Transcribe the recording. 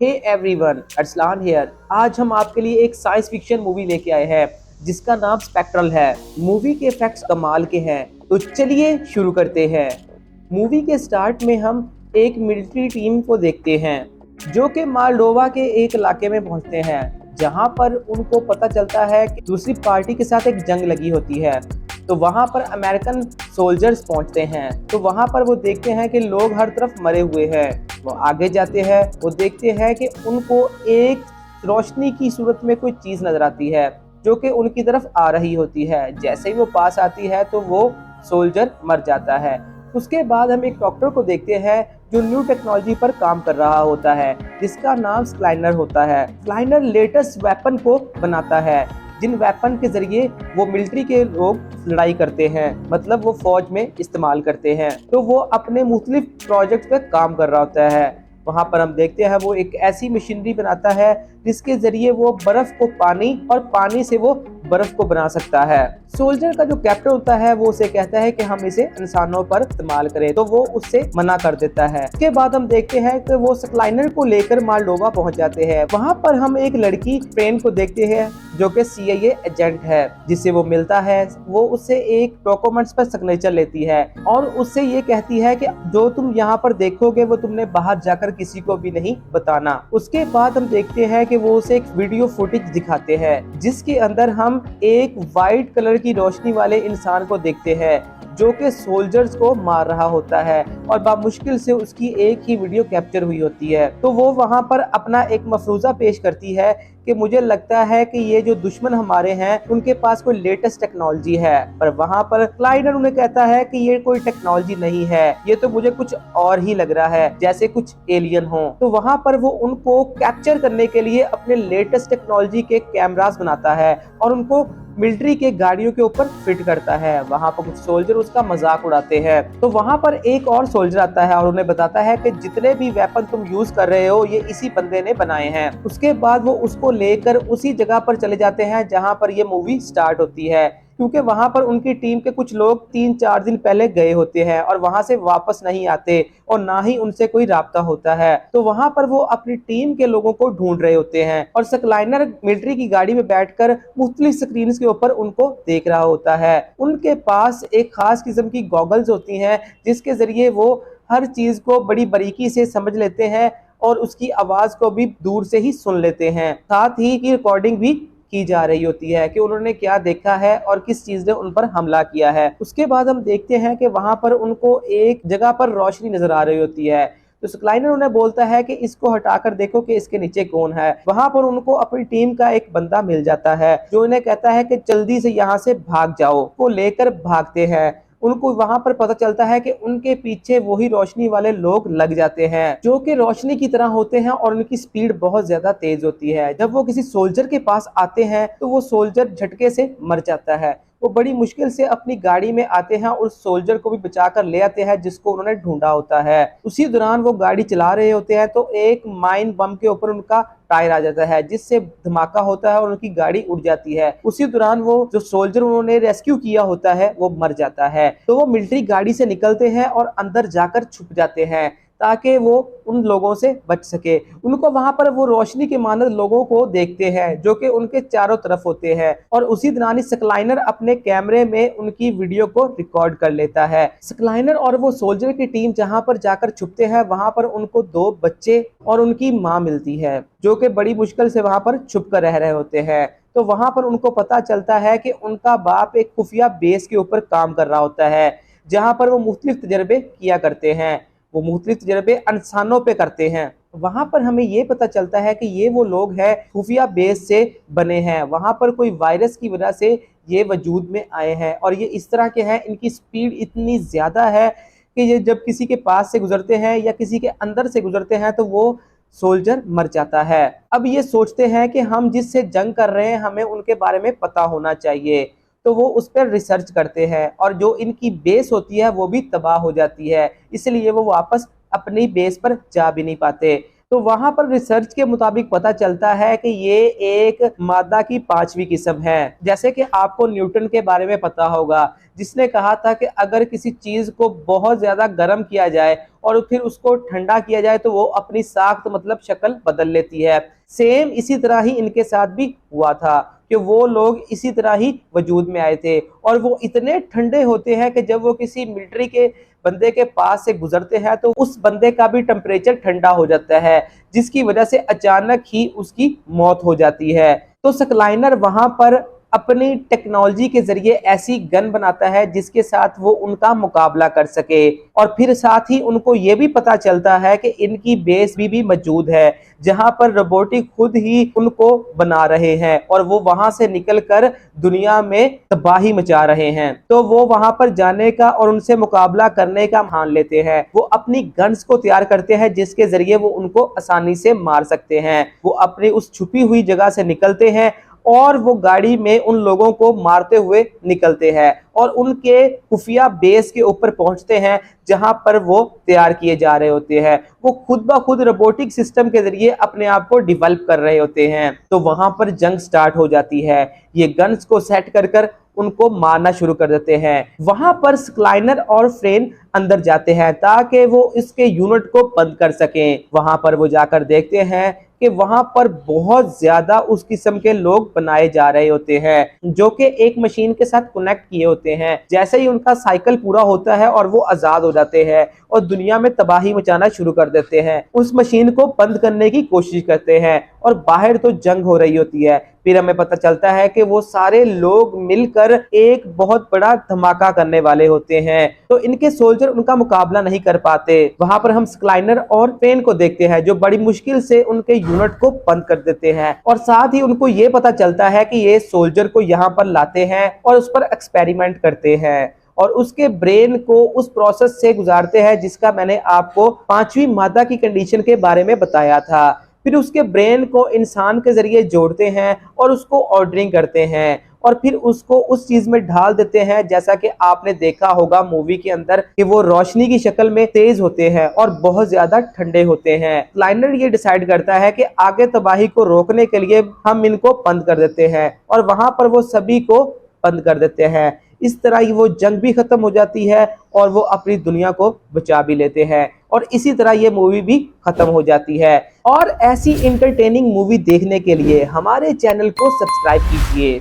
Hey everyone, Arsalan here. आज हम आपके लिए एक साइंस फिक्शन मूवी लेके आए हैं जिसका नाम स्पेक्ट्रल है। मूवी के इफेक्ट्स कमाल के हैं, तो चलिए शुरू करते हैं। मूवी के स्टार्ट में हम एक मिलिट्री टीम को देखते हैं जो कि मालडोवा के एक इलाके में पहुंचते हैं, जहां पर उनको पता चलता है कि दूसरी पार्टी के साथ एक जंग लगी होती है। तो वहां पर अमेरिकन सोल्जर्स पहुंचते हैं, तो वहां पर वो देखते हैं कि लोग हर तरफ मरे हुए हैं। वो आगे जाते हैं, वो देखते हैं कि उनको एक रोशनी की सूरत में कोई चीज नजर आती है जो कि उनकी तरफ आ रही होती है। जैसे ही वो पास आती है तो वो सोल्जर मर जाता है। उसके बाद हम एक डॉक्टर को देखते हैं जो न्यू टेक्नोलॉजी पर काम कर रहा होता है, जिसका नाम स्लाइनर होता है। स्लाइनर लेटेस्ट वेपन को बनाता है, जिन वेपन के जरिए वो मिलिट्री के लोग लड़ाई करते हैं, मतलब वो फौज में इस्तेमाल करते हैं। तो वो अपने मुख्तलिफ प्रोजेक्ट पे काम कर रहा होता है। वहां पर हम देखते हैं वो एक ऐसी मशीनरी बनाता है जिसके जरिए वो बर्फ को पानी और पानी से वो बर्फ को बना सकता है। सोल्जर का जो कैप्टन होता है वो उसे कहता है कि हम इसे इंसानों पर इस्तेमाल करें, तो वो उससे मना कर देता है। उसके बाद हम देखते हैं कि वो स्लाइनर को लेकर मालडोवा पहुंच जाते हैं। वहां पर हम एक लड़की फ्रेंड को देखते हैं जो कि CIA एजेंट है, जिससे वो मिलता है। वो उससे एक डॉक्यूमेंट्स पर सिग्नेचर लेती है और उससे ये कहती है कि जो तुम यहाँ पर देखोगे वो तुमने बाहर जाकर किसी को भी नहीं बताना। उसके बाद हम देखते हैं कि वो उसे एक वीडियो फुटेज दिखाते हैं जिसके अंदर हम एक वाइट कलर की रोशनी वाले इंसान को देखते हैं जो कि सोल्जर्स को मार रहा होता है, और बामुश्किल से उसकी एक ही वीडियो कैप्चर हुई होती है। तो वो वहां पर अपना एक मफरूजा पेश करती है कि मुझे लगता है कि ये जो दुश्मन हमारे हैं उनके पास कोई लेटेस्ट टेक्नोलॉजी है। पर वहां पर क्लाइडर उन्हें कहता है कि ये कोई टेक्नोलॉजी नहीं है, ये तो मुझे कुछ और ही लग रहा है, जैसे कुछ एलियन हो। तो वहां पर वो उनको कैप्चर करने के लिए अपने लेटेस्ट टेक्नोलॉजी के कैमरास बनाता है और उनको मिलिट्री के गाड़ियों के ऊपर फिट करता है। वहां पर कुछ सोल्जर उसका मजाक उड़ाते हैं। तो वहां पर एक और सोल्जर आता है और उन्हें बताता है कि जितने भी वेपन तुम यूज कर रहे हो ये इसी बंदे ने बनाए हैं। उसके बाद वो उसको लेकर उसी जगह पर चले जाते हैं जहां पर ये मूवी स्टार्ट होती है, क्योंकि वहां पर उनकी टीम के कुछ लोग 3-4 दिन पहले गए होते हैं और वहां से वापस नहीं आते और ना ही उनसे कोई राब्ता होता है। तो वहां पर वो अपनी टीम के लोगों को ढूंढ रहे होते हैं और स्काइलाइनर मिलिट्री की गाड़ी में बैठकर मुख्तलिफ स्क्रीन के ऊपर उनको देख रहा होता है। उनके पास एक खास किस्म की गॉगल्स होती हैं जिसके जरिए वो हर चीज को बड़ी बारीकी से समझ लेते हैं और उसकी आवाज को भी दूर से ही सुन लेते हैं। साथ ही की रिकॉर्डिंग भी की जा रही होती है कि उन्होंने क्या देखा है और किस चीज ने उन पर हमला किया है। उसके बाद हम देखते हैं कि वहां पर उनको एक जगह पर रोशनी नजर आ रही होती है। तो स्काइलाइनर उन्हें बोलता है कि इसको हटाकर देखो कि इसके नीचे कौन है। वहां पर उनको अपनी टीम का एक बंदा मिल जाता है जो इन्हें कहता है कि जल्दी से यहाँ से भाग जाओ। वो लेकर भागते हैं। उनको वहां पर पता चलता है कि उनके पीछे वही रोशनी वाले लोग लग जाते हैं जो कि रोशनी की तरह होते हैं और उनकी स्पीड बहुत ज्यादा तेज होती है। जब वो किसी सोल्जर के पास आते हैं तो वो सोल्जर झटके से मर जाता है। वो बड़ी मुश्किल से अपनी गाड़ी में आते हैं और उस सोल्जर को भी बचाकर ले आते हैं जिसको उन्होंने ढूंढा होता है। उसी दौरान वो गाड़ी चला रहे होते हैं तो एक माइन बम के ऊपर उनका टायर आ जाता है जिससे धमाका होता है और उनकी गाड़ी उड़ जाती है। उसी दौरान वो जो सोल्जर उन्होंने रेस्क्यू किया होता है वो मर जाता है। तो वो मिलिट्री गाड़ी से निकलते हैं और अंदर जाकर छुप जाते हैं ताकि वो उन लोगों से बच सके। उनको वहां पर वो रोशनी के मानद लोगों को देखते हैं जो कि उनके चारों तरफ होते हैं, और उसी दौरान स्काइलाइनर अपने कैमरे में उनकी वीडियो को रिकॉर्ड कर लेता है। स्काइलाइनर और वो सोल्जर की टीम जहां पर जाकर छुपते हैं वहां पर उनको 2 बच्चे और उनकी माँ मिलती है जो कि बड़ी मुश्किल से वहां पर छुप कर रह रहे होते हैं। तो वहां पर उनको पता चलता है कि उनका बाप एक खुफिया बेस के ऊपर काम कर रहा होता है जहां पर वो मुख्तलिफ तजर्बे किया करते हैं। वो मुख्तलिफ तजर्बे इंसानों पे करते हैं। वहां पर हमें ये पता चलता है कि ये वो लोग हैं खुफिया बेस से बने हैं। वहां पर कोई वायरस की वजह से ये वजूद में आए हैं और ये इस तरह के हैं, इनकी स्पीड इतनी ज्यादा है कि ये जब किसी के पास से गुजरते हैं या किसी के अंदर से गुजरते हैं तो वो सोल्जर मर जाता है। अब ये सोचते हैं कि हम जिससे जंग कर रहे हैं हमें उनके बारे में पता होना चाहिए, तो वो उस पर रिसर्च करते हैं और जो इनकी बेस होती है वो भी तबाह हो जाती है, इसलिए वो वापस अपनी बेस पर जा भी नहीं पाते। तो वहां पर रिसर्च के मुताबिक पता चलता है कि ये एक मादा की 5वीं किस्म है। जैसे कि आपको न्यूटन के बारे में पता होगा, जिसने कहा था कि अगर किसी चीज को बहुत ज्यादा गर्म किया जाए और फिर उसको ठंडा किया जाए तो वो अपनी साख्त मतलब शक्ल बदल लेती है। सेम इसी तरह ही इनके साथ भी हुआ था कि वो लोग इसी तरह ही वजूद में आए थे और वो इतने ठंडे होते हैं कि जब वो किसी मिलिट्री के बंदे के पास से गुजरते हैं तो उस बंदे का भी टेम्परेचर ठंडा हो जाता है, जिसकी वजह से अचानक ही उसकी मौत हो जाती है। तो स्काइलाइनर वहां पर अपनी टेक्नोलॉजी के जरिए ऐसी गन बनाता है जिसके साथ वो उनका मुकाबला कर सके, और फिर साथ ही उनको ये भी पता चलता है कि इनकी बेस भी मौजूद है जहां पर रोबोटिक खुद ही उनको बना रहे हैं और वो वहां से निकलकर दुनिया में तबाही मचा रहे हैं। तो वो वहां पर जाने का और उनसे मुकाबला करने का ठान लेते हैं। वो अपनी गन्स को तैयार करते हैं जिसके जरिए वो उनको आसानी से मार सकते हैं। वो अपनी उस छुपी हुई जगह से निकलते हैं और वो गाड़ी में उन लोगों को मारते हुए निकलते हैं और उनके खुफिया बेस के ऊपर पहुंचते हैं जहां पर वो तैयार किए जा रहे होते हैं। वो खुद ब खुद रोबोटिक सिस्टम के जरिए अपने आप को डेवलप कर रहे होते हैं। तो वहां पर जंग स्टार्ट हो जाती है। ये गन्स को सेट कर कर उनको मारना शुरू कर देते हैं। वहां पर स्काइलाइनर और फ्रेन अंदर जाते हैं ताकि वो इसके यूनिट को बंद कर सकें। वहां पर वो जाकर देखते हैं कि वहां पर बहुत ज्यादा उस किस्म के लोग बनाए जा रहे होते हैं जो कि एक मशीन के साथ कनेक्ट किए होते हैं। जैसे ही उनका साइकिल पूरा होता है और वो आजाद हो जाते हैं और दुनिया में तबाही मचाना शुरू कर देते हैं। उस मशीन को बंद करने की कोशिश करते हैं और बाहर तो जंग हो रही होती है। फिर हमें पता चलता है कि वो सारे लोग मिलकर एक बहुत बड़ा धमाका करने वाले होते हैं, तो इनके सोल्जर उनका मुकाबला नहीं कर पाते। वहां पर हम स्काइलाइनर और फ्रेन को देखते हैं जो बड़ी मुश्किल से उनके यूनिट को बंद कर देते हैं और साथ ही उनको ये पता चलता है कि ये सोल्जर को यहाँ पर लाते हैं और उस पर एक्सपेरिमेंट करते हैं और उसके ब्रेन को उस प्रोसेस से गुजारते हैं जिसका मैंने आपको 5वीं मादा की कंडीशन के बारे में बताया था। फिर उसके ब्रेन को इंसान के जरिए जोड़ते हैं और उसको ऑर्डरिंग करते हैं और फिर उसको उस चीज में ढाल देते हैं जैसा कि आपने देखा होगा मूवी के अंदर कि वो रोशनी की शक्ल में तेज होते हैं और बहुत ज्यादा ठंडे होते हैं। लाइनर ये डिसाइड करता है कि आगे तबाही को रोकने के लिए हम इनको बंद कर देते हैं और वहां पर वो सभी को बंद कर देते हैं। इस तरह ही वो जंग भी खत्म हो जाती है और वो अपनी दुनिया को बचा भी लेते हैं और इसी तरह ये मूवी भी खत्म हो जाती है। और ऐसी इंटरटेनिंग मूवी देखने के लिए हमारे चैनल को सब्सक्राइब कीजिए।